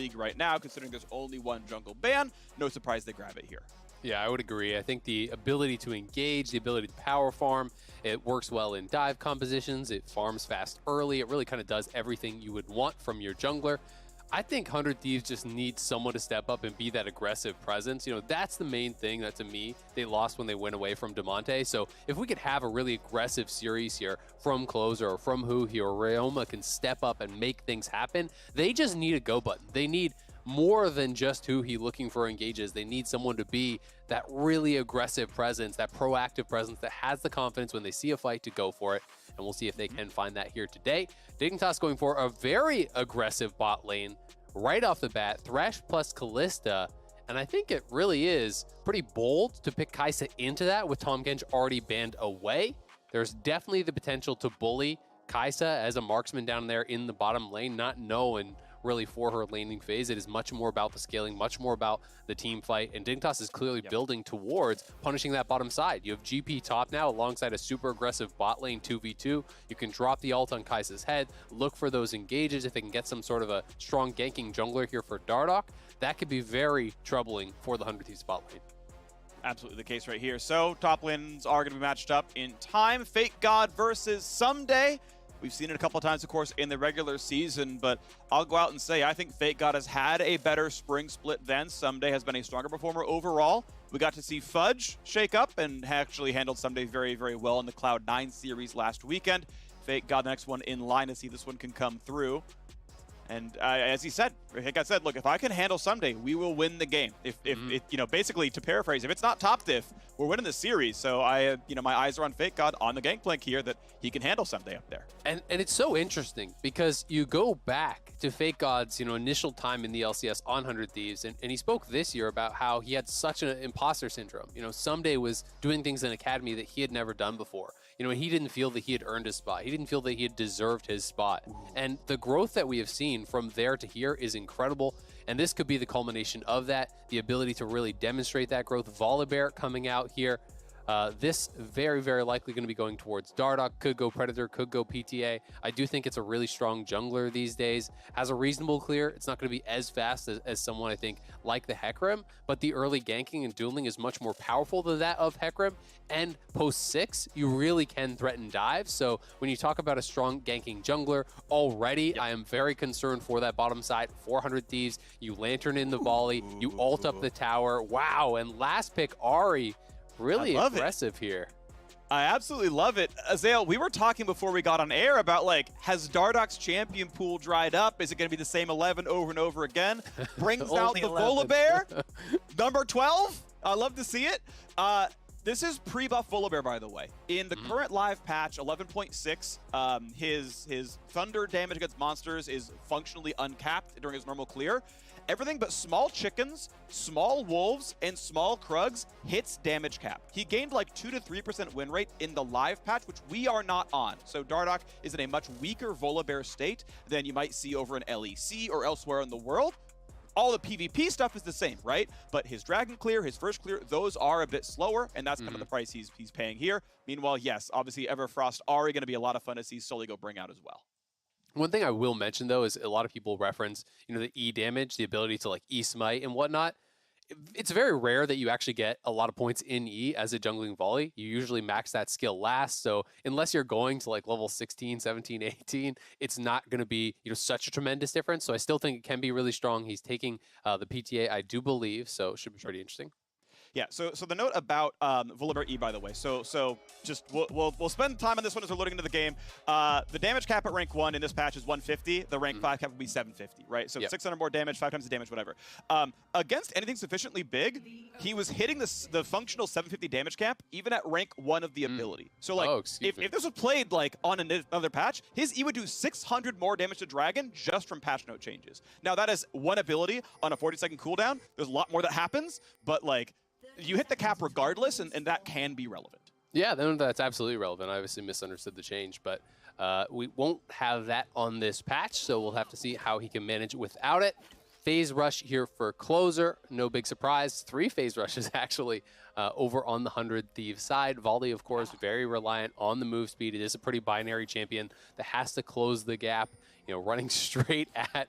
league right now, considering there's only one jungle ban. No surprise they grab it here. Yeah, I would agree. I think the ability to engage, the ability to power farm, it works well in dive compositions. It farms fast early. It really kind of does everything you would want from your jungler. I think 100 Thieves just needs someone to step up and be that aggressive presence. You know, that's the main thing that, to me, they lost when they went away from Damonte. So if we could have a really aggressive series here from Closer or from Huhi or Ryoma can step up and make things happen, they just need a go button. They need more than just Huhi looking for engages. They need someone to be that really aggressive presence, that proactive presence that has the confidence when they see a fight to go for it. And we'll see if they can find that here today. Dignitas going for a very aggressive bot lane right off the bat. Thresh plus Kalista. And I think it really is pretty bold to pick Kai'Sa into that with Tahm Kench already banned away. There's definitely the potential to bully Kai'Sa as a marksman down there in the bottom lane, not knowing really for her laning phase. It is much more about the scaling, much more about the team fight, and Dignitas is clearly building towards punishing that bottom side. You have GP top now alongside a super aggressive bot lane 2v2. You can drop the ult on Kai'Sa's head, look for those engages. If they can get some sort of a strong ganking jungler here for Dardoch, that could be very troubling for the 100 Thieves bot lane. Absolutely the case right here. So top lanes are going to be matched up in time. FakeGod versus Ssumday. We've seen it a couple of times, of course, in the regular season, but I'll go out and say I think FakeGod has had a better spring split than Ssumday, has been a stronger performer overall. We got to see Fudge shake up and actually handled Ssumday very, very well in the Cloud9 series last weekend. FakeGod, the next one in line to see this one can come through. And as he said, FakeGod said, look, if I can handle Ssumday, we will win the game. If it, you know, basically to paraphrase, if it's not top diff, we're winning the series. So my eyes are on FakeGod on the Gangplank here that he can handle Ssumday up there. And it's so interesting because you go back to FakeGod's, initial time in the LCS on 100 Thieves, and he spoke this year about how he had such an imposter syndrome. Ssumday was doing things in Academy that he had never done before. He didn't feel that he had earned his spot. He didn't feel that he had deserved his spot. And the growth that we have seen from there to here is incredible. And this could be the culmination of that, the ability to really demonstrate that growth. Volibear coming out here. This very, very likely going to be going towards Dardoch. Could go Predator, could go PTA. I do think it's a really strong jungler these days. Has a reasonable clear. It's not going to be as fast as someone, I think, like the Hecarim, but the early ganking and dueling is much more powerful than that of Hecarim. And post 6, you really can threaten dives. So when you talk about a strong ganking jungler already, I am very concerned for that bottom side. 400 Thieves, you lantern in the volley, you ult up the tower. Wow, and last pick, Ahri. Really aggressive here. I absolutely love it. Azael, we were talking before we got on air about, has Dardoch's champion pool dried up? Is it going to be the same 11 over and over again? Brings out the Volibear, number 12. I love to see it. This is pre-buff Volibear, by the way. In the current live patch, 11.6, his thunder damage against monsters is functionally uncapped during his normal clear. Everything but small chickens, small wolves, and small krugs hits damage cap. He gained 2 to 3% win rate in the live patch, which we are not on. So Dardoch is in a much weaker Volibear state than you might see over in LEC or elsewhere in the world. All the PvP stuff is the same, right? But his Dragon Clear, his first clear, those are a bit slower, and that's kind of the price he's paying here. Meanwhile, yes, obviously Everfrost Ahri going to be a lot of fun to see Soligo bring out as well. One thing I will mention, though, is a lot of people reference, the E damage, the ability to E-smite and whatnot. It's very rare that you actually get a lot of points in E as a jungling volley. You usually max that skill last. So unless you're going to level 16, 17, 18, it's not going to be such a tremendous difference. So I still think it can be really strong. He's taking the PTA, I do believe, so it should be pretty interesting. Yeah, so the note about Volibear E, by the way, so just we'll spend time on this one as we're loading into the game. The damage cap at rank 1 in this patch is 150. The rank 5 cap will be 750, right? So 600 more damage, 5 times the damage, whatever. Against anything sufficiently big, he was hitting the functional 750 damage cap even at rank 1 of the ability. So if this was played on another patch, his E would do 600 more damage to Dragon just from patch note changes. Now that is one ability on a 40-second cooldown. There's a lot more that happens, but you hit the cap regardless, and that can be relevant. Yeah, that's absolutely relevant. I obviously misunderstood the change, but we won't have that on this patch, so we'll have to see how he can manage without it. Phase rush here for Closer. No big surprise. 3 phase rushes, actually, over on the 100 Thieves side. Volley, of course, very reliant on the move speed. It is a pretty binary champion that has to close the gap, running straight at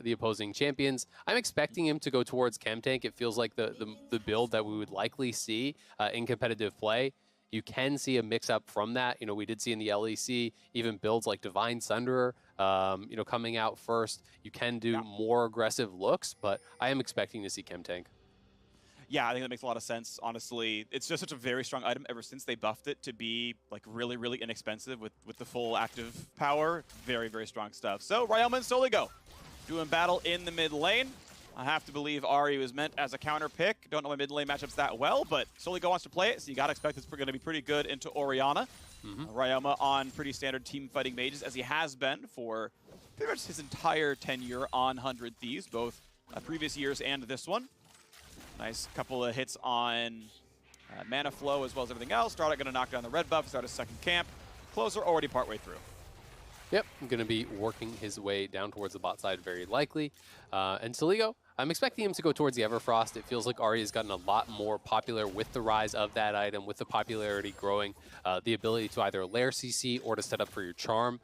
the opposing champions. I'm expecting him to go towards Chem Tank. It feels like the build that we would likely see in competitive play. You can see a mix-up from that. We did see in the LEC even builds like Divine Sunderer, coming out first. You can do more aggressive looks, but I am expecting to see Chem Tank. Yeah, I think that makes a lot of sense, honestly. It's just such a very strong item ever since they buffed it to be like really, really inexpensive with the full active power. Very, very strong stuff. So Ryoma and Soligo doing battle in the mid lane. I have to believe Ahri was meant as a counter pick. Don't know my mid lane matchups that well, but Soligo wants to play it, so you got to expect it's going to be pretty good into Orianna. Ryoma on pretty standard team fighting mages, as he has been for pretty much his entire tenure on 100 Thieves, both previous years and this one. Nice couple of hits on mana flow as well as everything else. Dardoch going to knock down the red buff, start his second camp. Closer already partway through. Yep, going to be working his way down towards the bot side very likely. And Soligo, I'm expecting him to go towards the Everfrost. It feels like Ahri has gotten a lot more popular with the rise of that item, with the popularity growing. The ability to either lair CC or to set up for your charm,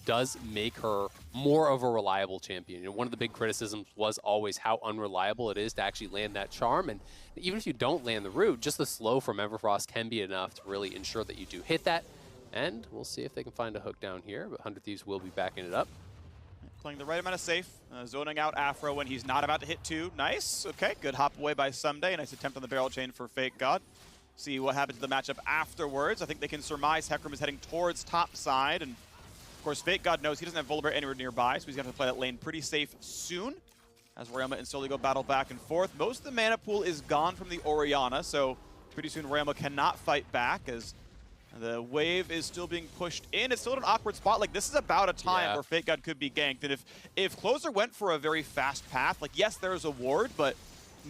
does make her more of a reliable champion. One of the big criticisms was always how unreliable it is to actually land that charm. And even if you don't land the root, just the slow from Everfrost can be enough to really ensure that you do hit that. And we'll see if they can find a hook down here, but 100 Thieves will be backing it up. Playing the right amount of safe, zoning out Aphro when he's not about to hit 2. Nice, okay, good hop away by Ssumday. Nice attempt on the barrel chain for FakeGod. See what happens to the matchup afterwards. I think they can surmise Hecarim is heading towards top side, and of course FakeGod knows he doesn't have Volibear anywhere nearby, so he's going to have to play that lane pretty safe soon. As Ryoma and Soligo battle back and forth. Most of the mana pool is gone from the Orianna, so pretty soon Ryoma cannot fight back as the wave is still being pushed in. It's still in an awkward spot. Like, this is about a time where FakeGod could be ganked. And if Closer went for a very fast path, like, yes, there's a ward, but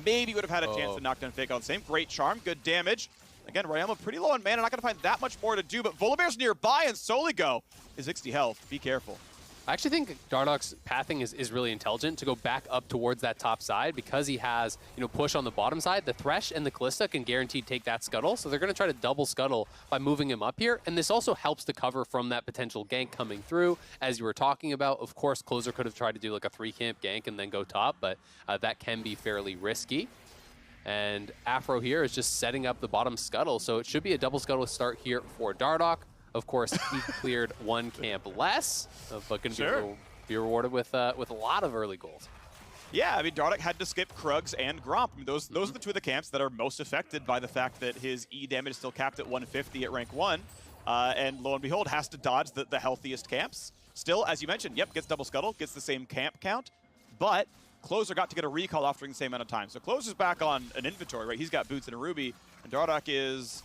maybe would have had a chance to knock down FakeGod the same. Great charm, good damage. Again, Ryoma pretty low on mana, not going to find that much more to do, but Volibear's nearby, and Soligo is 60 health. Be careful. I actually think Dardoch's pathing is really intelligent to go back up towards that top side because he has, push on the bottom side. The Thresh and the Kalista can guaranteed take that scuttle, so they're going to try to double scuttle by moving him up here, and this also helps to cover from that potential gank coming through. As you were talking about, of course, Closer could have tried to do like a 3-camp gank and then go top, but that can be fairly risky. And Aphro here is just setting up the bottom scuttle, so it should be a double scuttle start here for Dardoch. Of course, he cleared 1 camp less, but going to be rewarded with a lot of early gold. Yeah, I mean, Dardoch had to skip Krugs and Gromp. I mean, those are the two of the camps that are most affected by the fact that his E damage is still capped at 150 at rank 1. And lo and behold, has to dodge the healthiest camps. Still, as you mentioned, gets double scuttle, gets the same camp count, but Closer got to get a recall off during the same amount of time. So Closer's back on an inventory, right? He's got boots and a ruby, and Dardoch is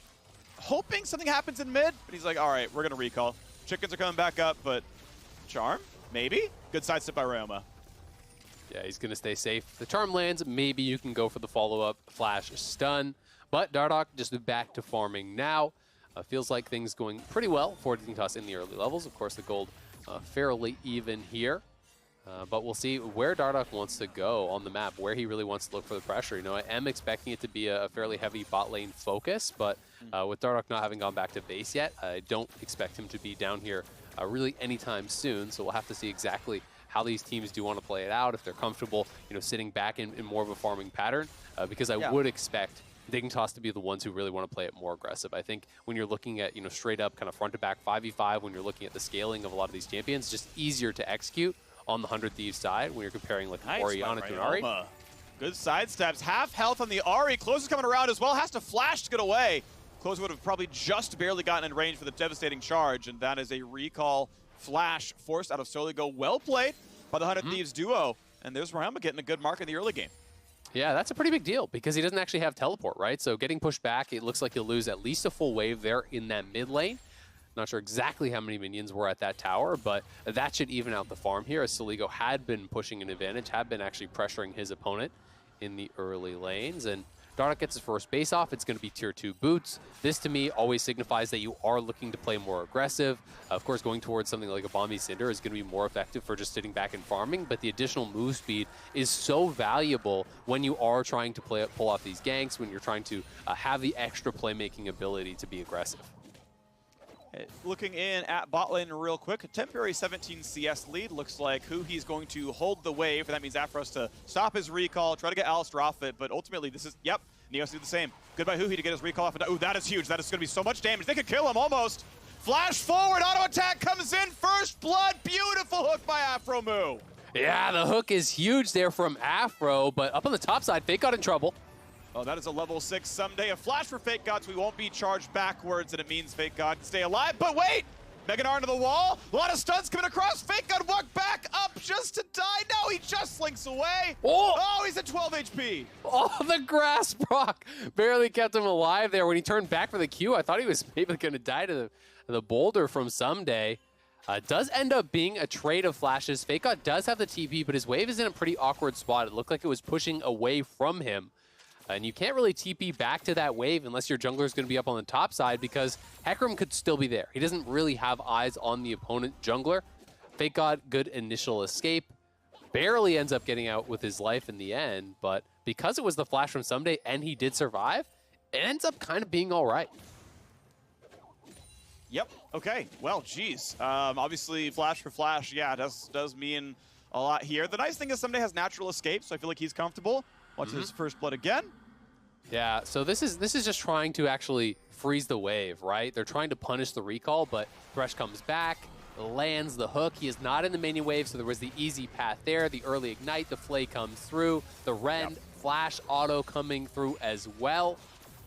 hoping something happens in mid, but he's like, all right, we're going to recall. Chickens are coming back up, but charm? Maybe? Good sidestep by Ryoma. Yeah, he's going to stay safe. The charm lands, maybe you can go for the follow-up flash stun, but Dardoch just back to farming now. Feels like things going pretty well for Dignitas in the early levels. Of course, the gold fairly even here. But we'll see where Dardoch wants to go on the map, where he really wants to look for the pressure. I am expecting it to be a fairly heavy bot lane focus, but with Dardoch not having gone back to base yet, I don't expect him to be down here really anytime soon. So we'll have to see exactly how these teams do want to play it out, if they're comfortable, sitting back in more of a farming pattern, because I would expect Dignitas to be the ones who really want to play it more aggressive. I think when you're looking at, straight up kind of front to back 5v5, when you're looking at the scaling of a lot of these champions, just easier to execute on the 100 Thieves side when you're comparing like Orianna to an Ahri. Good side steps. Half health on the Ahri. Closer's coming around as well. Has to flash to get away. Closer would have probably just barely gotten in range for the devastating charge, and that is a recall flash forced out of Soligo. Well played by the 100 Thieves duo. And there's Ryoma getting a good mark in the early game. Yeah, that's a pretty big deal because he doesn't actually have teleport, right? So getting pushed back, it looks like he'll lose at least a full wave there in that mid lane. Not sure exactly how many minions were at that tower, but that should even out the farm here as Soligo had been pushing an advantage, had been actually pressuring his opponent in the early lanes. And Dardoch gets his first base off. It's going to be tier 2 boots. This to me always signifies that you are looking to play more aggressive. Of course, going towards something like a Bombi Cinder is going to be more effective for just sitting back and farming, but the additional move speed is so valuable when you are trying to pull off these ganks, when you're trying to have the extra playmaking ability to be aggressive. Looking in at bot lane real quick, a temporary 17 CS lead. Looks like Huhi's going to hold the wave, and that means Aphros to stop his recall, try to get Alistar off it, but ultimately this is, yep, Neos do the same. Goodbye Huhi to get his recall off. Ooh, that is huge. That is going to be so much damage. They could kill him almost. Flash forward, auto attack comes in, first blood, beautiful hook by Aphromoo. Yeah, the hook is huge there from Aphro, but up on the top side, FakeGod in trouble. Oh, that is a level 6 Ssumday. A flash for FakeGod, so we won't be charged backwards, and it means FakeGod can stay alive. But wait! Mega Gnar into the wall. A lot of stuns coming across. FakeGod walked back up just to die. No, he just slinks away. Oh, he's at 12 HP. Oh, the grass proc barely kept him alive there. When he turned back for the Q, I thought he was maybe going to die to the boulder from Ssumday. Does end up being a trade of flashes. FakeGod does have the TP, but his wave is in a pretty awkward spot. It looked like it was pushing away from him. And you can't really TP back to that wave unless your jungler is going to be up on the top side, because Hecarim could still be there. He doesn't really have eyes on the opponent jungler. FakeGod, good initial escape. Barely ends up getting out with his life in the end, but because it was the flash from Ssumday and he did survive, it ends up kind of being all right. Yep. Okay. Well, geez. Obviously, flash for flash, yeah, does mean a lot here. The nice thing is Ssumday has natural escape, so I feel like he's comfortable. Watch his first blood again. Yeah, so this is just trying to actually freeze the wave, right? They're trying to punish the recall, but Thresh comes back, lands the hook. He is not in the minion wave, so there was the easy path there. The early ignite, the flay comes through. The rend, flash auto coming through as well.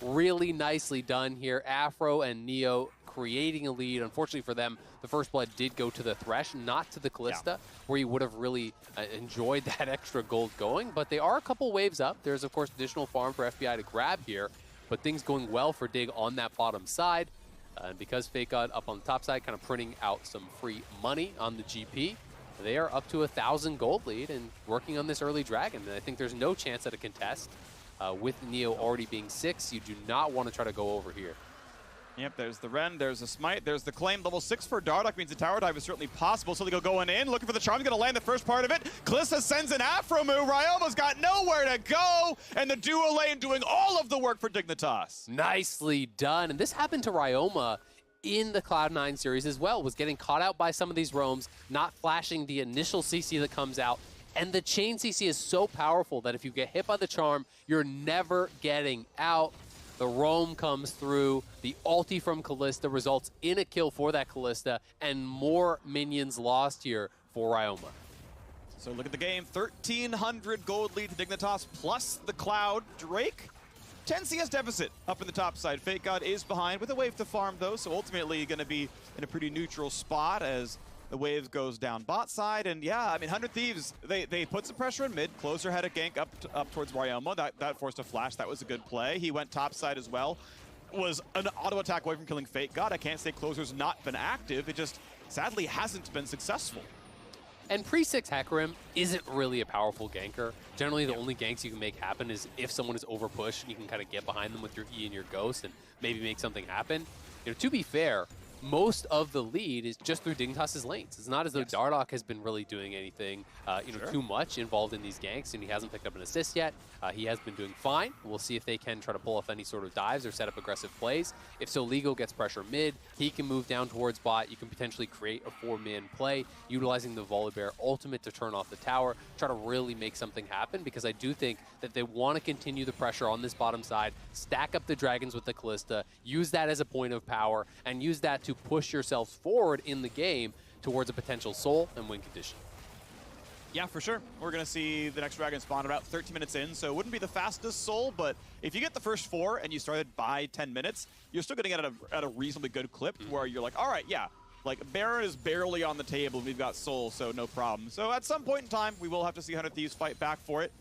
Really nicely done here. Aphro and Neo creating a lead. Unfortunately for them, the first blood did go to the Thresh, not to the Kalista, where you would have really enjoyed that extra gold going. But they are a couple waves up. There's, of course, additional farm for FBI to grab here, but things going well for Dig on that bottom side. And because FakeGod up on the top side, kind of printing out some free money on the GP, they are up to 1,000 gold lead and working on this early dragon. And I think there's no chance at a contest. With Neo already being 6, you do not want to try to go over here. Yep, there's the Ren, there's the Smite, there's the Claim. Level 6 for Dardoch means the tower dive is certainly possible. Soligo going in, looking for the charm, going to land the first part of it. Kalista sends an Aphromoo. Ryoma's got nowhere to go, and the duo lane doing all of the work for Dignitas. Nicely done, and this happened to Ryoma in the Cloud9 series as well, was getting caught out by some of these roams, not flashing the initial CC that comes out. And the chain CC is so powerful that if you get hit by the charm, you're never getting out. The roam comes through, the ulti from Kalista results in a kill for that Kalista, and more minions lost here for Ryoma. So look at the game, 1,300 gold lead to Dignitas, plus the Cloud. Drake, 10 CS deficit up in the top side. FakeGod is behind with a wave to farm though, so ultimately going to be in a pretty neutral spot as the wave goes down bot side. And yeah, I mean, 100 Thieves, they put some pressure in mid. Closer had a gank up towards Ryoma. That forced a flash. That was a good play. He went top side as well. Was an auto attack away from killing FakeGod. I can't say Closer's not been active. It just sadly hasn't been successful. And pre-6 Hecarim isn't really a powerful ganker. Generally, the only ganks you can make happen is if someone is overpushed and you can kind of get behind them with your E and your Ghost and maybe make something happen. You know, to be fair, most of the lead is just through Dignitas' lanes. It's not as though Dardoch has been really doing anything, too much involved in these ganks, and he hasn't picked up an assist yet. He has been doing fine. We'll see if they can try to pull off any sort of dives or set up aggressive plays. If Soligo gets pressure mid, he can move down towards bot. You can potentially create a 4-man play, utilizing the Volibear ultimate to turn off the tower, try to really make something happen, because I do think that they want to continue the pressure on this bottom side, stack up the dragons with the Kalista, use that as a point of power, and use that to push yourselves forward in the game towards a potential soul and win condition. Yeah, for sure. We're going to see the next dragon spawn about 13 minutes in, so it wouldn't be the fastest soul, but if you get the first 4 and you started by 10 minutes, you're still getting it at a reasonably good clip where you're like, all right, yeah, like Baron is barely on the table and we've got soul, so no problem. So at some point in time, we will have to see 100 Thieves fight back for it.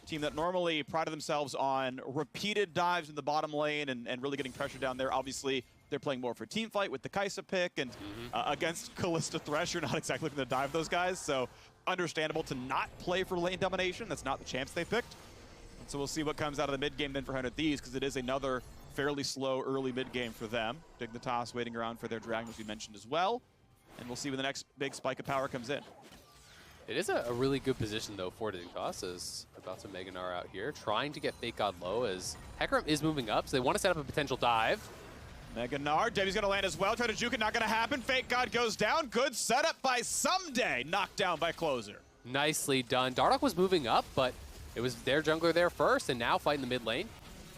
Team that normally prided themselves on repeated dives in the bottom lane and really getting pressure down there. Obviously, they're playing more for team fight with the Kaisa pick, and against Kalista Thresh, you're not exactly looking to dive those guys, so understandable to not play for lane domination. That's not the champs they picked. And so we'll see what comes out of the mid game then for 100 Thieves, because it is another fairly slow early mid game for them. Dignitas waiting around for their dragon, as we mentioned as well. And we'll see when the next big spike of power comes in. It is a really good position, though, for Dignitas, as about to Mega Gnar out here, trying to get FakeGod low as Hecarim is moving up, so they want to set up a potential dive. Gnar, Debbie's gonna land as well, try to juke it, not gonna happen. FakeGod goes down, good setup by Ssumday, knocked down by Closer. Nicely done. Dardoch was moving up, but it was their jungler there first, and now fighting the mid lane.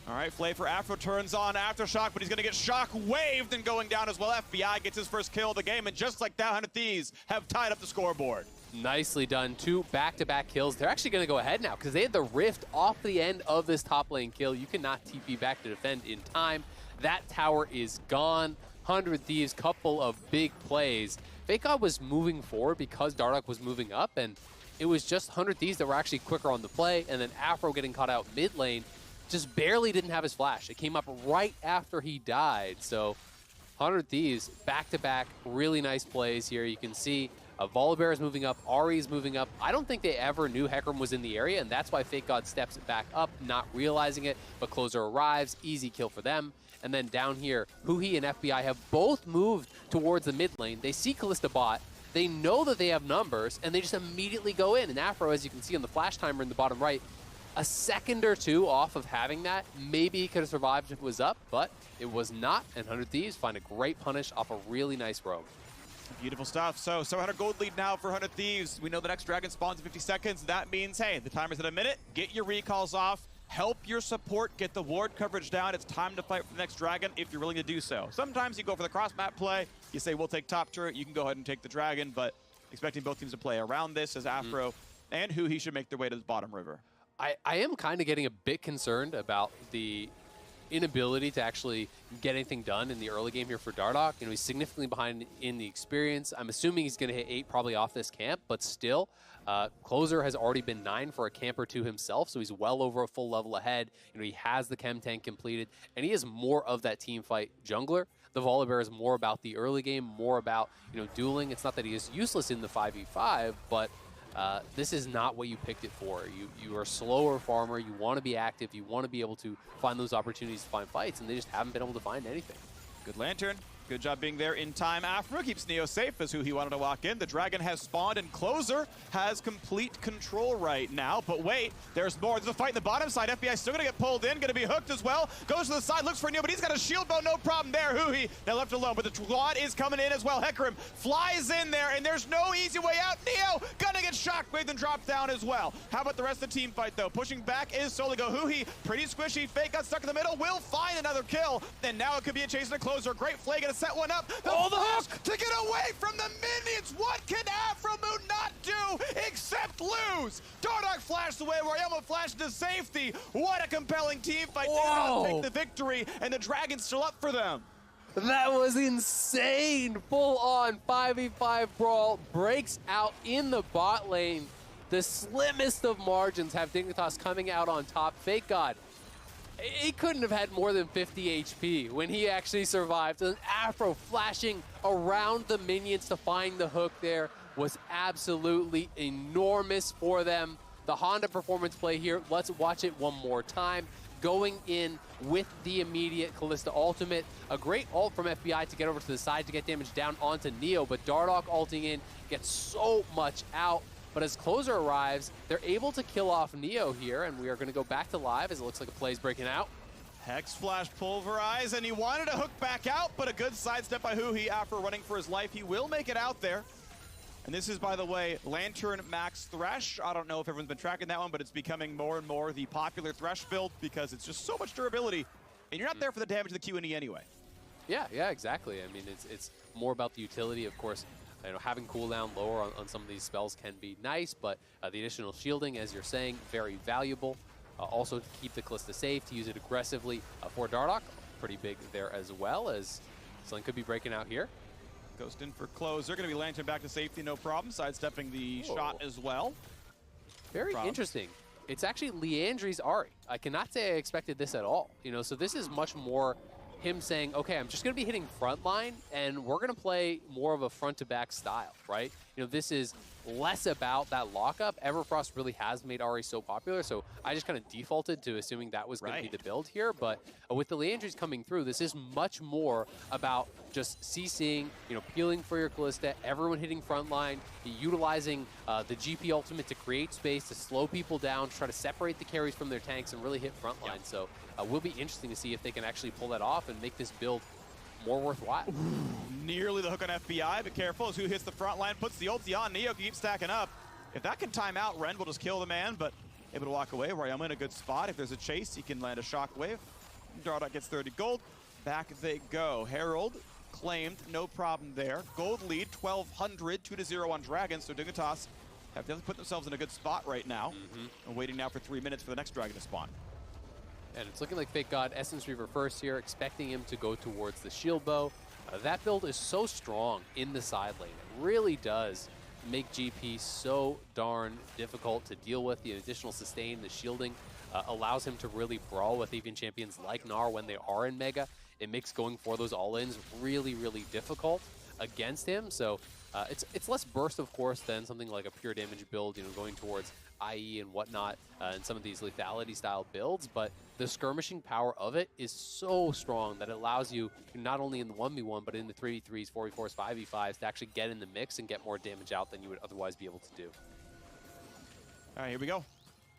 All right, Flay for Aphro turns on Aftershock, but he's gonna get shock waved and going down as well. FBI gets his first kill of the game, and just like that, 100 Thieves have tied up the scoreboard. Nicely done. 2 back-to-back kills. They're actually going to go ahead now because they had the rift off the end of this top lane kill. You cannot TP back to defend in time. That tower is gone. 100 Thieves, couple of big plays. FakeGod was moving forward because Dardoch was moving up, and it was just 100 Thieves that were actually quicker on the play, and then Aphro getting caught out mid lane just barely didn't have his flash. It came up right after he died. So 100 Thieves, back-to-back, really nice plays here. You can see Volibear is moving up, Ahri is moving up. I don't think they ever knew Hecarim was in the area, and that's why FakeGod steps it back up, not realizing it, but Closer arrives, easy kill for them. And then down here, Huhi and FBI have both moved towards the mid lane. They see Kalista bot, they know that they have numbers, and they just immediately go in. And Aphro, as you can see on the flash timer in the bottom right, a second or two off of having that. Maybe he could have survived if it was up, but it was not, and 100 Thieves find a great punish off a really nice roam. Beautiful stuff. So 700 gold lead now for 100 Thieves. We know the next dragon spawns in 50 seconds. That means, hey, the timer's at a minute. Get your recalls off. Help your support get the ward coverage down. It's time to fight for the next dragon if you're willing to do so. Sometimes you go for the cross-map play. You say, we'll take top turret. You can go ahead and take the dragon, but expecting both teams to play around this as Aphro and Huhi should make their way to the bottom river. I am kind of getting a bit concerned about the inability to actually get anything done in the early game here for Dardoch. You know, he's significantly behind in the experience. I'm assuming he's going to hit 8 probably off this camp, but still, Closer has already been 9 for a camp or 2 himself, so he's well over a full level ahead. You know, he has the chem tank completed, and he is more of that team fight jungler. The Volibear is more about the early game, more about, you know, dueling. It's not that he is useless in the 5v5, but this is not what you picked it for. You are a slower farmer. You want to be active. You want to be able to find those opportunities to find fights, and they just haven't been able to find anything. Good lantern. Good job being there in time. Aphromoo keeps Neo safe as Huhi wanted to walk in. The dragon has spawned, and Closer has complete control right now. But wait, there's more. There's a fight in the bottom side. FBI still going to get pulled in, going to be hooked as well. Goes to the side, looks for Neo, but he's got a shield bow, no problem there. Huhi now left alone, but the squad is coming in as well. Hecarim flies in there, and there's no easy way out. Neo gonna get shockwaved and dropped down as well. How about the rest of the team fight, though? Pushing back is Soligo. Huhi, pretty squishy. Fake got stuck in the middle, will find another kill. And now it could be a chase and a Closer. Great Flay gonna set one up. The hook to get away from the minions. What can Aphromoo not do except lose? Dardoch flashed away, Orianna flashed to safety. What a compelling team fight. They did not take the victory, and the dragon's still up for them. That was insane. Full-on 5v5 brawl breaks out in the bot lane. The slimmest of margins have Dignitas coming out on top. FakeGod, he couldn't have had more than 50 HP when he actually survived. And Aphro flashing around the minions to find the hook there was absolutely enormous for them. The Honda performance play here, let's watch it one more time. Going in with the immediate Kalista ultimate. A great ult from FBI to get over to the side to get damage down onto Neo, but Dardoch ulting in gets so much out. But as Closer arrives, they're able to kill off Neo here, and we are going to go back to live as it looks like a play's breaking out. Hex Flash pulverize, and he wanted to hook back out, but a good sidestep by Huhi after running for his life. He will make it out there. And this is, by the way, Lantern Max Thresh. I don't know if everyone's been tracking that one, but it's becoming more and more the popular Thresh build because it's just so much durability, and you're not there for the damage of the Q&E anyway. Yeah, exactly. I mean, it's more about the utility, of course. You know, having cooldown lower on some of these spells can be nice, but the additional shielding, as you're saying, very valuable. Also, to keep the Kalista safe, to use it aggressively for Dardoch, pretty big there as well, as something could be breaking out here. Ghost in for Closer, going to be Lantern back to safety, no problem. Sidestepping the shot as well. Very interesting. It's actually Liandry's Ahri. I cannot say I expected this at all. You know, so this is much more him saying, okay, I'm just going to be hitting frontline, and we're going to play more of a front-to-back style, right? You know, this is less about that lockup. Everfrost really has made Ahri so popular, so I just kind of defaulted to assuming that was going to be the build here. But with the Liandry's coming through, this is much more about just CCing, you know, peeling for your Kalista, everyone hitting frontline, utilizing the GP ultimate to create space, to slow people down, try to separate the carries from their tanks and really hit frontline. So will be interesting to see if they can actually pull that off and make this build more worthwhile. Nearly the hook on FBI, but careful as Huhi hits the front line, puts the ulti on. Neo keeps stacking up. If that can time out, Ren will just kill the man, but able to walk away. Orianna in a good spot. If there's a chase, he can land a shockwave. Dardoch gets 30 gold. Back they go. Herald claimed, no problem there. Gold lead, 1,200, 2-0 on Dragon, so Dignitas have definitely put themselves in a good spot right now. And waiting now for 3 minutes for the next Dragon to spawn. And it's looking like FakeGod Essence Reaver first here, expecting him to go towards the shield bow. That build is so strong in the side lane. It really does make GP so darn difficult to deal with. The additional sustain, the shielding, allows him to really brawl with even champions like Gnar when they are in Mega. It makes going for those all-ins really, really difficult against him. So it's less burst, of course, than something like a pure damage build, you know, going towards IE and whatnot, and some of these lethality-style builds. But the skirmishing power of it is so strong that it allows you, not only in the 1v1, but in the 3v3s, 4v4s, 5v5s, to actually get in the mix and get more damage out than you would otherwise be able to do. All right, here we go.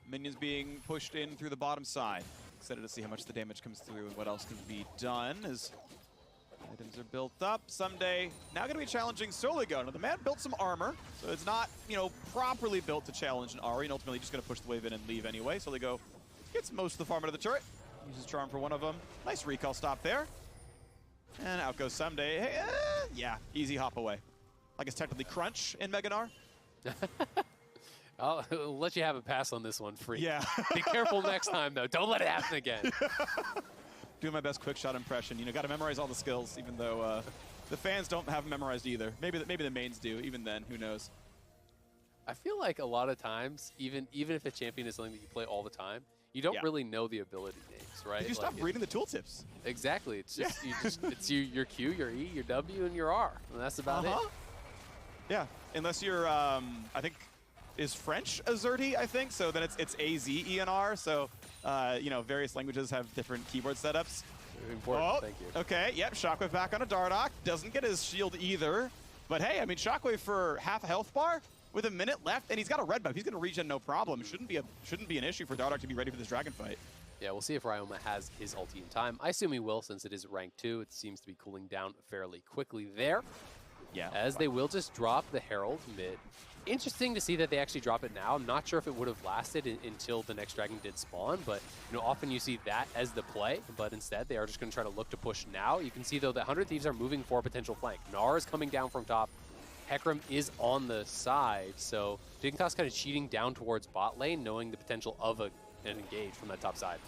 Minions being pushed in through the bottom side. Excited to see how much the damage comes through and what else can be done as items are built up. Ssumday now going to be challenging Soligo. Now, the man built some armor, so it's not, you know, properly built to challenge an Ahri, and ultimately just going to push the wave in and leave anyway. Soligo gets most of the farm out of the turret. Uses Charm for one of them. Nice recall stop there. And out goes Ssumday. Hey, yeah, easy hop away. I guess technically crunch in Mega Gnar. I'll let you have a pass on this one, Phreak. Yeah. Be careful next time, though. Don't let it happen again. Doing my best quick shot impression. You know, got to memorize all the skills, even though the fans don't have them memorized either. Maybe the mains do. Even then, who knows? I feel like a lot of times, even if a champion is something that you play all the time, you don't really know the ability names, right? You stop reading the tooltips. Exactly. It's just, it's your Q, your E, your W, and your R, and that's about it. Yeah, unless you're, I think, is French Azerty, I think. So then it's A-Z-E and R. So, you know, various languages have different keyboard setups. Very important, thank you. Okay, yep, Shockwave back on a Dardoch. Doesn't get his shield either. But hey, I mean, Shockwave for half a health bar with a minute left, and he's got a red buff. He's going to regen no problem. Shouldn't be an issue for Dardoch to be ready for this dragon fight. Yeah, we'll see if Ryoma has his ulti in time. I assume he will, since it is rank 2. It seems to be cooling down fairly quickly there. Yeah. As they will just drop the Herald mid. Interesting to see that they actually drop it now. I'm not sure if it would have lasted until the next dragon did spawn, but you know, often you see that as the play, but instead they are just going to try to look to push now. You can see, though, that 100 Thieves are moving for a potential flank. Gnar is coming down from top. Hecarim is on the side, so Dignitas kind of cheating down towards bot lane, knowing the potential of an engage from that top side.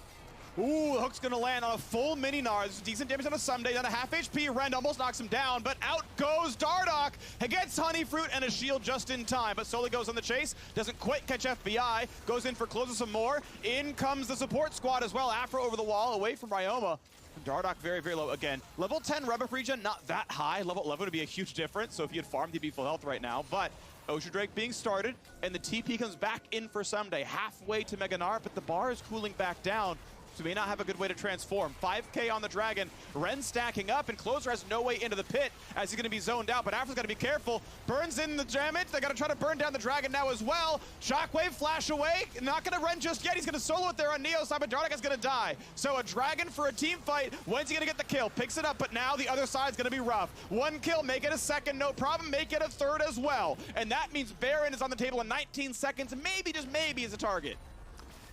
Ooh, the hook's gonna land on a full mini Gnar. There's decent damage on a Ssumday, down to half HP. Rend almost knocks him down, but out goes Dardoch. He gets Honey Fruit and a shield just in time, but Soligo goes on the chase. Doesn't quite catch FBI. Goes in for closes some more. In comes the support squad as well. Aphro over the wall, away from Ryoma. Dardoch very, very low. Again, level 10 red buff regen, not that high. Level 11 would be a huge difference, so if he had farmed, he'd be full health right now. But Ocean Drake being started, and the TP comes back in for Ssumday. Halfway to Mega Gnar, but the bar is cooling back down. So may not have a good way to transform. 5K on the Dragon. Ren stacking up, and Closer has no way into the pit as he's going to be zoned out, but Afro's got to be careful. Burns in the damage. They got to try to burn down the Dragon now as well. Shockwave flash away. Not going to Ren just yet. He's going to solo it there on Neo's side, but Dardoch is going to die. So a Dragon for a team fight. When's he going to get the kill? Picks it up, but now the other side's going to be rough. One kill, make it a second, no problem. Make it a third as well. And that means Baron is on the table in 19 seconds. Maybe, just maybe, is a target.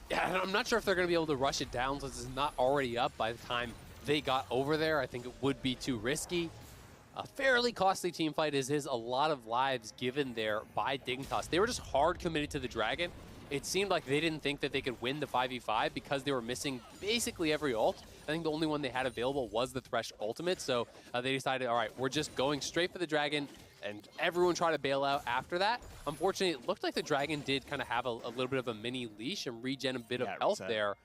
Yeah, I'm not sure if they're going to be able to rush it down since it's not already up by the time they got over there. I think it would be too risky. A fairly costly team fight is a lot of lives given there by Dignitas. They were just hard committed to the Dragon. It seemed like they didn't think that they could win the 5v5 because they were missing basically every ult. I think the only one they had available was the Thresh ultimate, so they decided, all right, we're just going straight for the Dragon, and everyone tried to bail out after that. Unfortunately, it looked like the Dragon did kind of have a little bit of a mini leash and regen a bit of health there,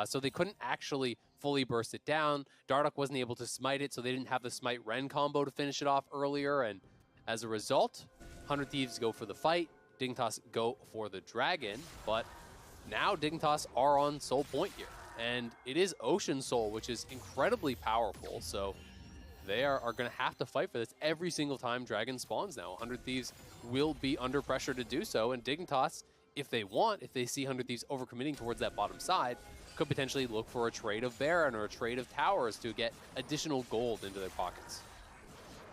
so they couldn't actually fully burst it down. Dardoch wasn't able to smite it, so they didn't have the smite Ren combo to finish it off earlier, and as a result, 100 Thieves go for the fight. Dignitas go for the Dragon, but now Dignitas are on Soul Point here. And it is Ocean Soul, which is incredibly powerful, so they are going to have to fight for this every single time Dragon spawns now. 100 Thieves will be under pressure to do so, and Dignitas if they want, if they see 100 Thieves overcommitting towards that bottom side, could potentially look for a trade of Baron or a trade of towers to get additional gold into their pockets.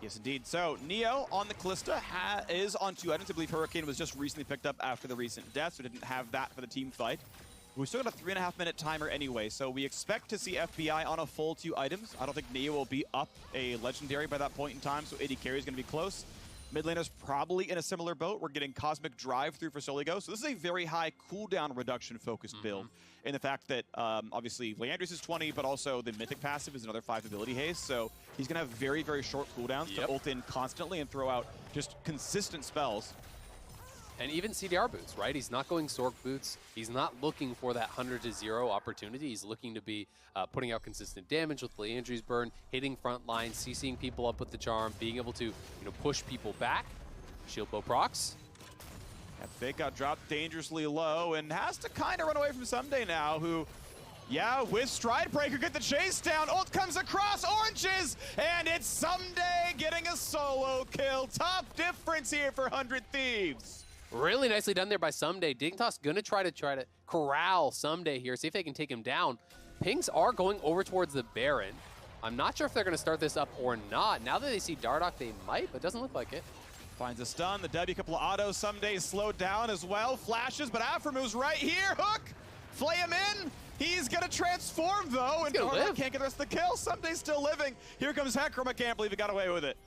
Yes, indeed. So, Neo on the Kalista is on 2 items. I believe Hurricane was just recently picked up after the recent death, so didn't have that for the team fight. We still got a 3.5-minute timer anyway, so we expect to see FBI on a full 2 items. I don't think Neo will be up a Legendary by that point in time, so AD carry is going to be close. Mid laner's probably in a similar boat. We're getting Cosmic Drive through for Soligo, so this is a very high cooldown reduction focused build. In the fact that, obviously, Leandris is 20, but also the Mythic passive is another 5 ability haste, so he's going to have very, very short cooldowns to ult in constantly and throw out just consistent spells. And even CDR boots, right? He's not going Sork boots. He's not looking for that 100-0 opportunity. He's looking to be putting out consistent damage with Leandri's burn, hitting front lines, CCing people up with the charm, being able to push people back. Shield bow procs. Really nicely done there by Ssumday. Dignitas gonna try to corral Ssumday here, see if they can take him down. Pings are going over towards the Baron. I'm not sure if they're gonna start this up or not. Now that they see Dardoch, they might, but it doesn't look like it. Finds a stun, the W, couple of autos. Ssumday is slowed down as well. Flashes, but Aphromoo right here. Hook! Flay him in. He's gonna transform though, and Dardoch can't get the rest of the kill. Ssumday's still living. Here comes Hecarim. I can't believe he got away with it.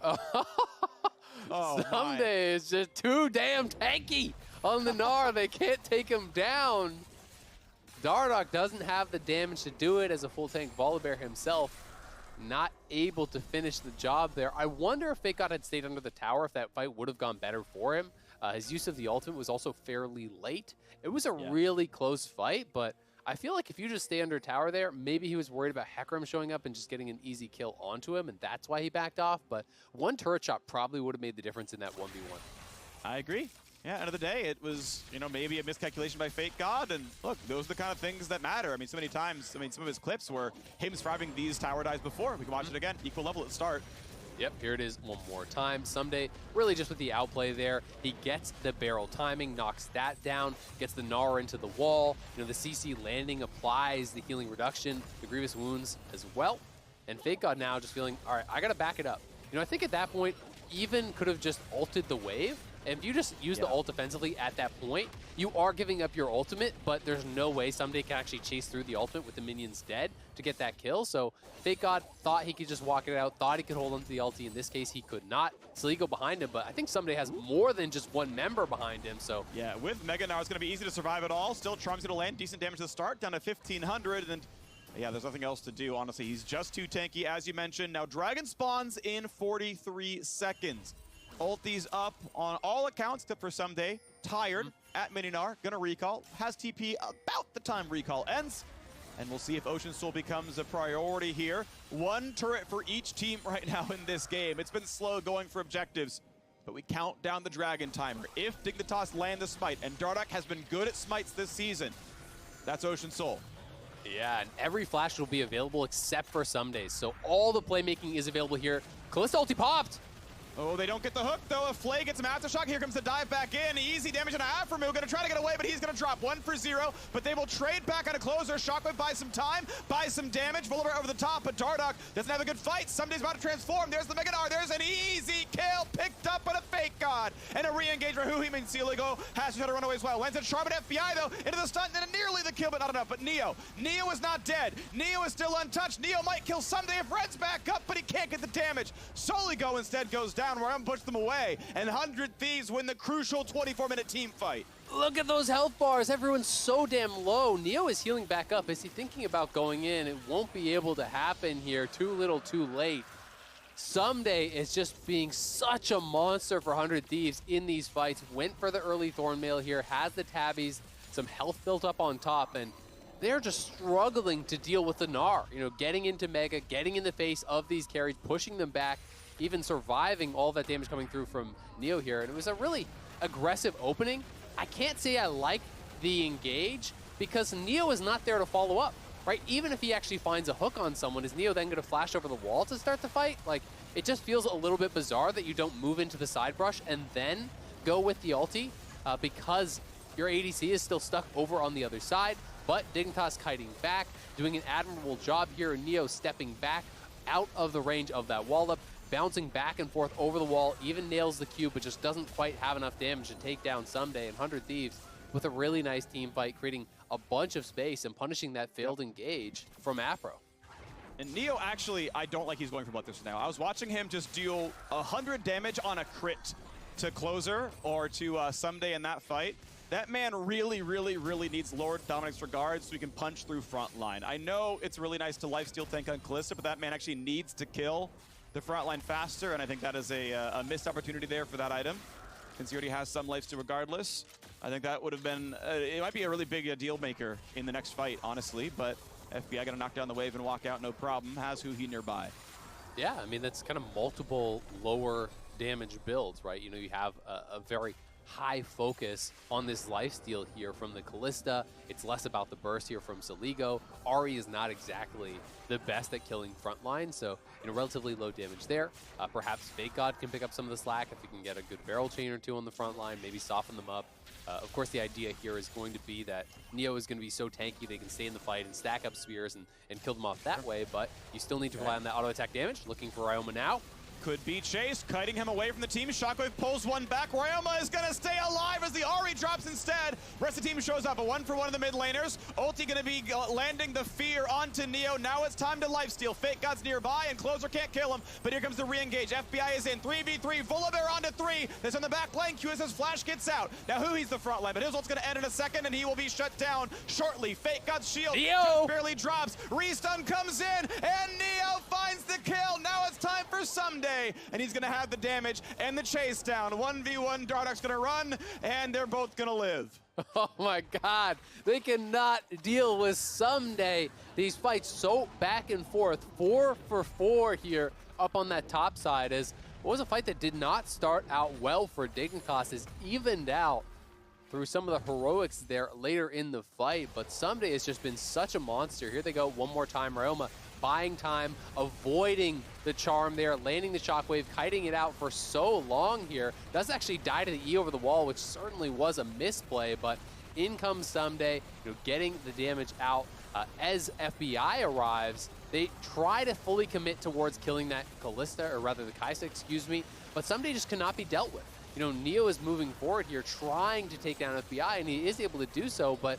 Oh, Ssumday is just too damn tanky on the Gnar. They can't take him down. Dardoch doesn't have the damage to do it as a full tank Volibear himself. Not able to finish the job there. I wonder if FakeGod had stayed under the tower, if that fight would have gone better for him. His use of the ultimate was also fairly late. It was a really close fight, but I feel like if you just stay under tower there, maybe he was worried about Hecarim showing up and just getting an easy kill onto him, and that's why he backed off. But one turret shot probably would have made the difference in that 1v1. I agree. Yeah, end of the day, it was, maybe a miscalculation by FakeGod, and look, those are the kind of things that matter. I mean, so many times, some of his clips were him surviving these tower dives before. We can watch it again, equal level at start. Yep, here it is one more time. Ssumday really just with the outplay there. He gets the barrel timing, knocks that down, gets the Gnar into the wall. The CC landing applies the healing reduction, the grievous wounds as well. And FakeGod now just feeling, all right, I got to back it up. I think at that point, even could have just ulted the wave. And if you just use the ult offensively at that point, you are giving up your ultimate, but there's no way Ssumday can actually chase through the ultimate with the minions dead to get that kill. So FakeGod thought he could just walk it out, thought he could hold onto the ulti. In this case, he could not. Soligo behind him, but I think Ssumday has more than just one member behind him. So yeah, with Mega Gnar, it's going to be easy to survive it all. Still, Charm's going to land decent damage to the start, down to 1,500, and yeah, there's nothing else to do, honestly. He's just too tanky, as you mentioned. Now, Dragon spawns in 43 seconds. Ulti's up on all accounts except for Ssumday. Tired at Mininar, gonna recall. Has TP about the time recall ends. And we'll see if Ocean Soul becomes a priority here. One turret for each team right now in this game. It's been slow going for objectives, but we count down the Dragon timer. If Dignitas land the smite, and Dardoch has been good at smites this season, that's Ocean Soul. Yeah, and every flash will be available except for Ssumday's. So all the playmaking is available here. Kalista ulti popped. Oh, they don't get the hook, though. If Flay gets him aftershock, here comes the dive back in. Easy damage on Aphromoo. Gonna try to get away, but he's gonna drop 1 for 0. But they will trade back on a closer. Shockwave buys some time, buys some damage. Volibear over the top, but Dardoch doesn't have a good fight. Ssumday's about to transform. There's the Mega Gnar. There's an easy kill picked up by a FakeGod. And a re-engage for Huhi. Soligo has to try to run away as well. Lands at Sharp at FBI, though, into the stun, and nearly the kill, but not enough. But Neo is not dead. Neo is still untouched. Neo might kill Ssumday if Red's back up, but he can't get the damage. Soligo instead goes down. We're gonna push them away, and 100 Thieves win the crucial 24-minute team fight. Look at those health bars. Everyone's so damn low. Neo is healing back up. Is he thinking about going in? It won't be able to happen here. Too little, too late. Ssumday is just being such a monster for 100 Thieves in these fights. Went for the early Thornmail here, has the tabbies, some health built up on top, and they're just struggling to deal with the Gnar. Getting into Mega, getting in the face of these carries, pushing them back, even surviving all that damage coming through from Neo here. And it was a really aggressive opening. I can't say I like the engage because Neo is not there to follow up, right? Even if he actually finds a hook on someone, is Neo then going to flash over the wall to start the fight? Like, it just feels a little bit bizarre that you don't move into the side brush and then go with the ulti because Your ADC is still stuck over on the other side, but Dignitas kiting back, doing an admirable job here. Neo stepping back out of the range of that wall up, bouncing back and forth over the wall, even nails the Q, but just doesn't quite have enough damage to take down Ssumday and 100 Thieves with a really nice team fight, creating a bunch of space and punishing that failed engage from Aphromoo. And Neo, actually, I don't like he's going for Bloodthirst now. I was watching him just deal 100 damage on a crit to Closer or to Ssumday in that fight. That man really, really, really needs Lord Dominic's regards so he can punch through front line. I know it's really nice to lifesteal tank on Kalista, but that man actually needs to kill the front line faster, and I think that is a missed opportunity there for that item. Since he already has some lifesteal regardless, I think that would have been, it might be a really big deal maker in the next fight, honestly, but FBI gonna knock down the wave and walk out, no problem. Has Huhi nearby. Yeah, I mean, that's kind of multiple lower damage builds, right? You know, you have a very high focus on this lifesteal here from the Kalista. It's less about the burst here from Soligo. Ahri is not exactly the best at killing frontline, so you know, relatively low damage there. Perhaps FakeGod can pick up some of the slack if he can get a good barrel chain or two on the front line, maybe soften them up. Of course, the idea here is going to be that Neo is going to be so tanky they can stay in the fight and stack up spears and kill them off that way, but you still need to rely on that auto attack damage. Looking for Ryoma now. Could be chased, kiting him away from the team. Shockwave pulls one back. Ryoma is going to stay alive as the Ahri drops instead. Rest of the team shows up, a 1-for-1 of the mid laners. Ulti going to be landing the fear onto Neo. Now it's time to lifesteal. FakeGod's nearby, and Closer can't kill him, but here comes the re-engage. FBI is in, 3v3, Volibear onto 3. There's on the back lane, QSS Flash gets out. Now Huhi's the front line, but his ult's going to end in a second, and he will be shut down shortly. FakeGod's shield just barely drops. Restun comes in, and Neo finds the kill. Now it's time for Ssumday. And he's going to have the damage and the chase down. 1v1, Dardoch's going to run, and they're both going to live. Oh my God, they cannot deal with Ssumday. These fights so back and forth, 4 for 4 here up on that top side. As it was a fight that did not start out well for Dignitas, is evened out through some of the heroics there later in the fight, but Ssumday has just been such a monster. Here they go one more time. Ryoma buying time, avoiding the charm there, landing the shockwave, kiting it out for so long here. Does actually die to the E over the wall, which certainly was a misplay, but in comes Ssumday, you know, getting the damage out. As FBI arrives, they try to fully commit towards killing that Kalista, or rather the Kaisa, excuse me, but Ssumday just cannot be dealt with. You know, Neo is moving forward here, trying to take down FBI, and he is able to do so, but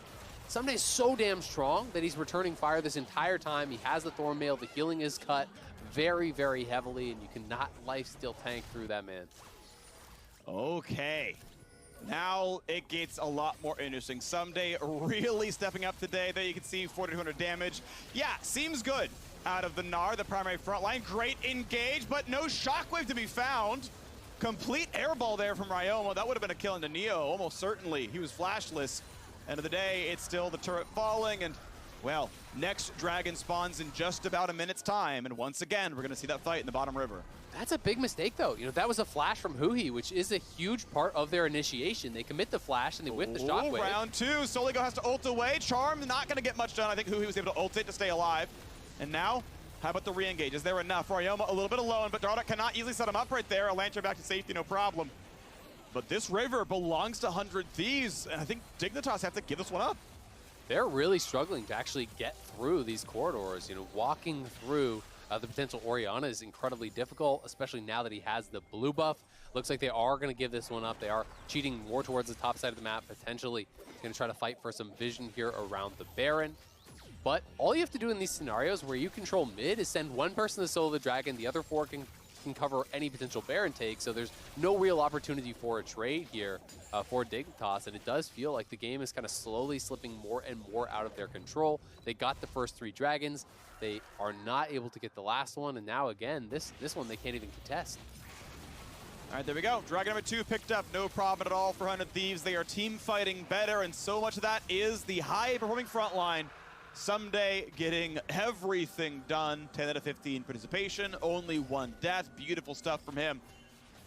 Ssumday's so damn strong that he's returning fire this entire time. He has the Thorn Mail, the healing is cut very, very heavily, and you cannot lifesteal tank through that man. Okay. Now it gets a lot more interesting. Ssumday really stepping up today. There you can see 4,200 damage. Yeah, seems good out of the Gnar, the primary front line. Great engage, but no shockwave to be found. Complete airball there from Ryoma. That would have been a kill into Neo, almost certainly. He was flashless. End of the day, it's still the turret falling, and, well, next dragon spawns in just about a minute's time, and once again, we're going to see that fight in the bottom river. That's a big mistake, though. You know, that was a flash from Huhi, which is a huge part of their initiation. They commit the flash, and they whip the shockwave. Round 2, Soligo has to ult away. Charm not going to get much done. I think Huhi was able to ult it to stay alive. And now, how about the re-engage? Is there enough? Ryoma a little bit alone, but Dardoch cannot easily set him up right there. A lantern back to safety, no problem. But this river belongs to 100 Thieves, and I think Dignitas have to give this one up. They're really struggling to actually get through these corridors. You know, walking through the potential Orianna is incredibly difficult, especially now that he has the blue buff. Looks like they are going to give this one up. They are cheating more towards the top side of the map, potentially going to try to fight for some vision here around the Baron. But all you have to do in these scenarios where you control mid is send one person to solo the dragon, the other 4 can cover any potential Baron take, so there's no real opportunity for a trade here for Dignitas, and it does feel like the game is kind of slowly slipping more and more out of their control. They got the first 3 dragons, they are not able to get the last one, and now again, this one they can't even contest. All right, there we go. Dragon number 2 picked up, no problem at all for 100 Thieves. They are team fighting better, and so much of that is the high-performing front line. Ssumday getting everything done, 10 out of 15 participation, only 1 death. Beautiful stuff from him.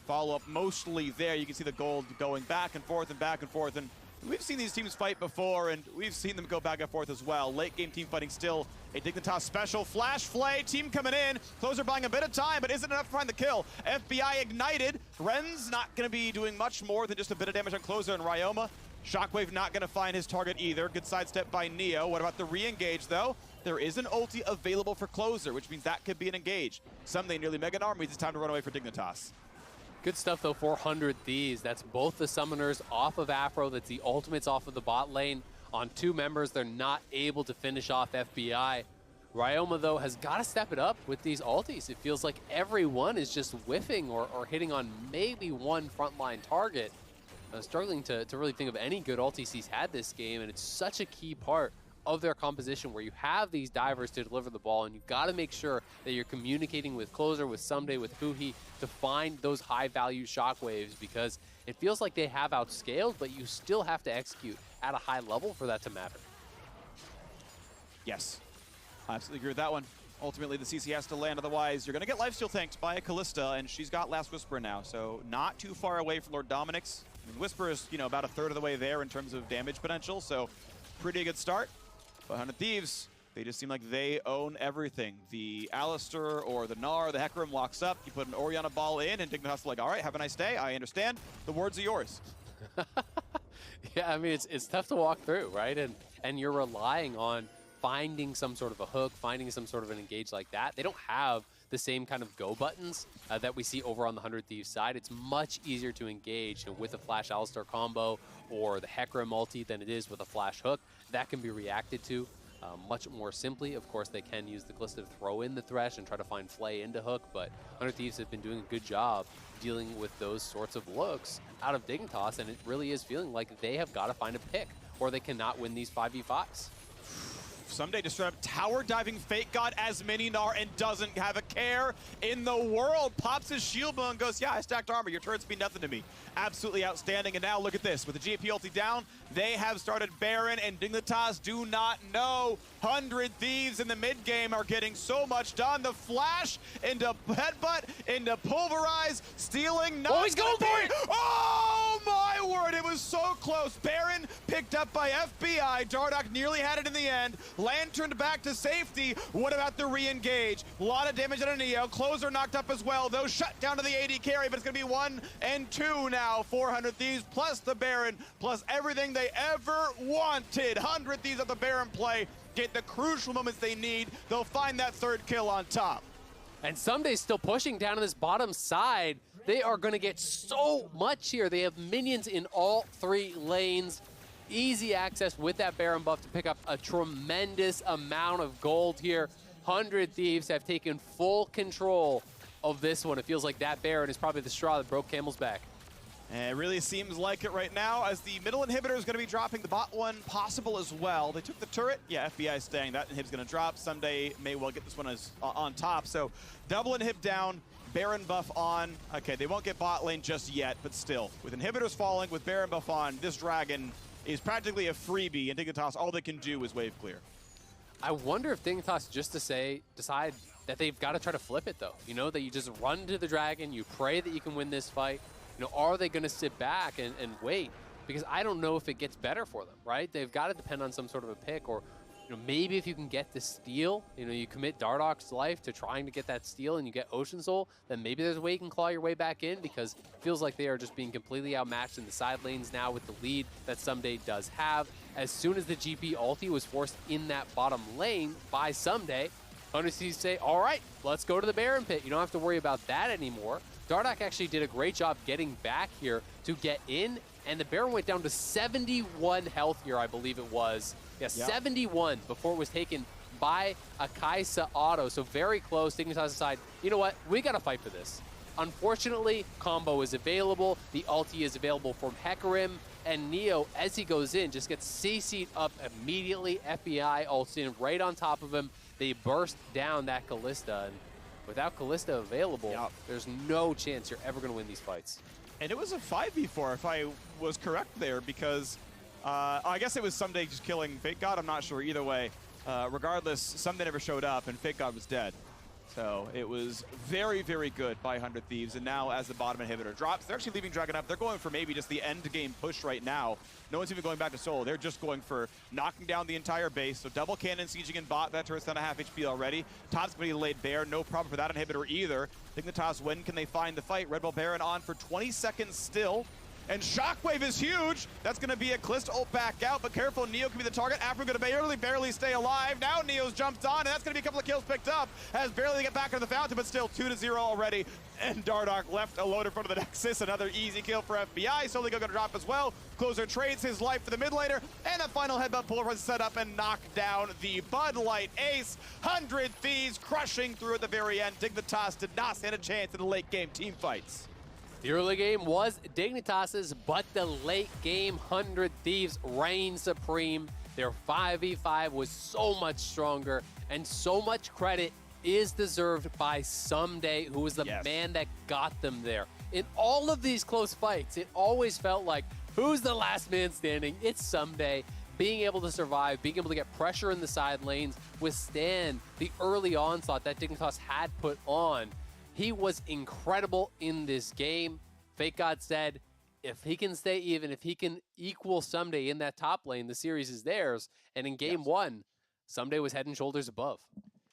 Follow-up mostly there. You can see the gold going back and forth and back and forth. And we've seen these teams fight before, and we've seen them go back and forth as well. Late game team fighting still a Dignitas special. Flash Flay, team coming in. Closer buying a bit of time, but isn't enough to find the kill. FBI ignited. Ren's not going to be doing much more than just a bit of damage on Closer, and Ryoma Shockwave not going to find his target either. Good sidestep by Neo. What about the re-engage, though? There is an ulti available for closer, which means that could be an engage. Ssumday nearly Mega Gnar means it's time to run away for Dignitas. Good stuff, though. 400 Thieves. That's both the summoners off of Aphro. That's the ultimates off of the bot lane. On 2 members, they're not able to finish off FBI. Ryoma, though, has got to step it up with these ultis. It feels like everyone is just whiffing or hitting on maybe one frontline target. Struggling to really think of any good ultis he's had this game, and it's such a key part of their composition where you have these divers to deliver the ball, and you've got to make sure that you're communicating with closer, with Ssumday, with Huhi to find those high-value shockwaves, because it feels like they have outscaled, but you still have to execute at a high level for that to matter. Yes, I absolutely agree with that one. Ultimately, the CC has to land, otherwise you're going to get lifesteal tanked by a Kalista, and she's got Last Whisper now, so not too far away from Lord Dominic's. I mean, Whisper is, about a third of the way there in terms of damage potential, so pretty good start. But 100 Thieves, they just seem like they own everything. The Alistar or the Gnar, the Hecarim locks up, you put an Orianna ball in, and Dignitas like, all right, have a nice day, I understand, the words are yours. Yeah, I mean, it's tough to walk through, right? And you're relying on finding some sort of a hook, finding some sort of an engage like that. They don't have the same kind of go buttons that we see over on the 100 Thieves side. It's much easier to engage with a Flash Alistar combo or the Hecarim ulti than it is with a Flash hook. That can be reacted to much more simply. Of course, they can use the Kalista to throw in the Thresh and try to find Flay into hook, but 100 Thieves have been doing a good job dealing with those sorts of looks out of Dignitas, and it really is feeling like they have got to find a pick or they cannot win these 5v5s. Ssumday just straight up tower diving FakeGod as mini Gnar and doesn't have a care in the world. Pops his shield bow and goes, yeah, I stacked armor. Your turrets mean nothing to me. Absolutely outstanding. And now look at this. With the GP ulti down, they have started Baron, and Dignitas do not know. 100 Thieves in the mid game are getting so much done. The flash into headbutt, into pulverize, stealing. Oh, he's going for it! Oh my word, it was so close. Baron picked up by FBI. Dardoch nearly had it in the end. Lanterned back to safety. What about the re-engage? A lot of damage on a Neo. Closer knocked up as well, though. Shut down to the AD carry, but it's going to be 1 and 2 now. 400 Thieves plus the Baron, plus everything they ever wanted. 100 Thieves at the Baron play. Get the crucial moments they need. They'll find that 3rd kill on top. And Ssumday's still pushing down to this bottom side. They are going to get so much here. They have minions in all 3 lanes. Easy access with that Baron buff to pick up a tremendous amount of gold here. 100 Thieves have taken full control of this one. It feels like that Baron is probably the straw that broke Camel's back. And it really seems like it right now, as the middle inhibitor is going to be dropping the bot one possible as well. They took the turret. Yeah, FBI is staying. That inhib's going to drop. Ssumday may well get this one as on top. So double inhib down, Baron buff on. Okay, they won't get bot lane just yet, but still. With inhibitors falling, with Baron buff on, this dragon is practically a freebie, and Dignitas, all they can do is wave clear. I wonder if Dignitas just decide that they've got to try to flip it, though. That you just run to the dragon, you pray that you can win this fight. Are they going to sit back and wait? Because I don't know if it gets better for them, right? They've got to depend on some sort of a pick, or maybe if you can get the steal, you commit Dardoch's life to trying to get that steal and you get Ocean Soul, then maybe there's a way you can claw your way back in, because it feels like they are just being completely outmatched in the side lanes now with the lead that Ssumday does have. As soon as the GP ulti was forced in that bottom lane by Ssumday, 100 Thieves say, all right, let's go to the Baron pit. You don't have to worry about that anymore. Dardoch actually did a great job getting back here to get in, and the Baron went down to 71 health here, I believe it was. Yeah, yep. 71 before it was taken by a Kaisa auto, so very close. Dignitas decide, you know what, we got to fight for this. Unfortunately, combo is available. The ulti is available from Hecarim, and Neo, as he goes in, just gets CC'd up immediately. FBI ults in right on top of him. They burst down that Kalista, and without Kalista available, yep, there's no chance you're ever going to win these fights. And it was a 5v4 if I was correct there, because I guess it was Ssumday just killing FakeGod. I'm not sure. Either way, regardless, Ssumday never showed up and FakeGod was dead. So it was very, very good by 100 Thieves. And now as the bottom inhibitor drops, they're actually leaving Dragon up. They're going for maybe just the end game push right now. No one's even going back to solo. They're just going for knocking down the entire base. So double cannon sieging in bot. That turret's down to half HP already. Top's going to be laid bare. No problem for that inhibitor either. Dignitas, when can they find the fight? Red Bull Baron on for 20 seconds still. And Shockwave is huge. That's going to be a Kalista ult back out, but careful, Neo can be the target. Aphromoo going to barely stay alive. Now Neo's jumped on, and that's going to be a couple of kills picked up as barely to get back into the fountain, but still 2-0 already. And Dardoch left alone in front of the Nexus. Another easy kill for FBI. Soligo going to drop as well. Closer trades his life for the mid laner, and the final headbutt pull was set up and knocked down the Bud Light ace. 100 Thieves crushing through at the very end. Dignitas did not stand a chance in the late game team fights. The early game was Dignitas's, but the late game 100 Thieves reigned supreme. Their 5v5 was so much stronger, and so much credit is deserved by Ssumday, who was the man that got them there. In all of these close fights, it always felt like, who's the last man standing? It's Ssumday. Being able to survive, being able to get pressure in the side lanes, withstand the early onslaught that Dignitas had put on. He was incredible in this game. FakeGod said, if he can stay even, if he can equal Ssumday in that top lane, the series is theirs. And in game one, Ssumday was head and shoulders above.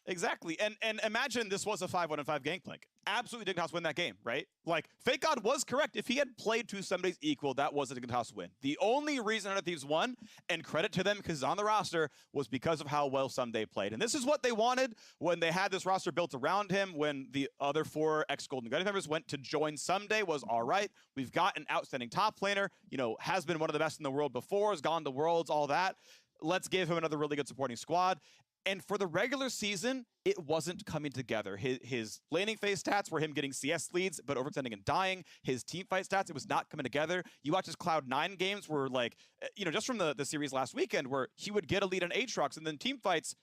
Exactly, and imagine this was a 5-1-5 Gangplank. Absolutely Dignitas win that game, right? Like, FakeGod was correct. If he had played to Ssumday's equal, that was a Dignitas win. The only reason 100 Thieves won, and credit to them because on the roster, was because of how well Ssumday played. And this is what they wanted when they had this roster built around him, when the other 4 ex-Golden Guardian members went to join Ssumday, was all right. We've got an outstanding top laner, you know, has been one of the best in the world before, has gone to Worlds, all that. Let's give him another really good supporting squad. And for the regular season, it wasn't coming together. His laning phase stats were him getting CS leads, but overextending and dying. His team fight stats, it was not coming together. You watch his Cloud9 games where, like, you know, just from the series last weekend, where he would get a lead on Aatrox, and then team fights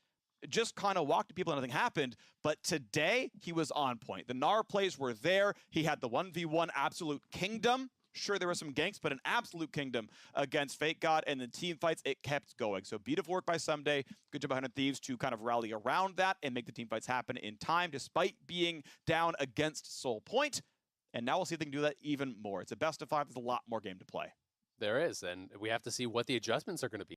just kind of walked to people and nothing happened. But today, he was on point. The Gnar plays were there. He had the 1v1 absolute kingdom. Sure, there were some ganks, but an absolute kingdom against FakeGod, and the team fights, it kept going. So beautiful work by Ssumday. Good job by 100 Thieves to kind of rally around that and make the team fights happen in time, despite being down against Soul Point. And now we'll see if they can do that even more. It's a best of 5. There's a lot more game to play. There is, and we have to see what the adjustments are going to be.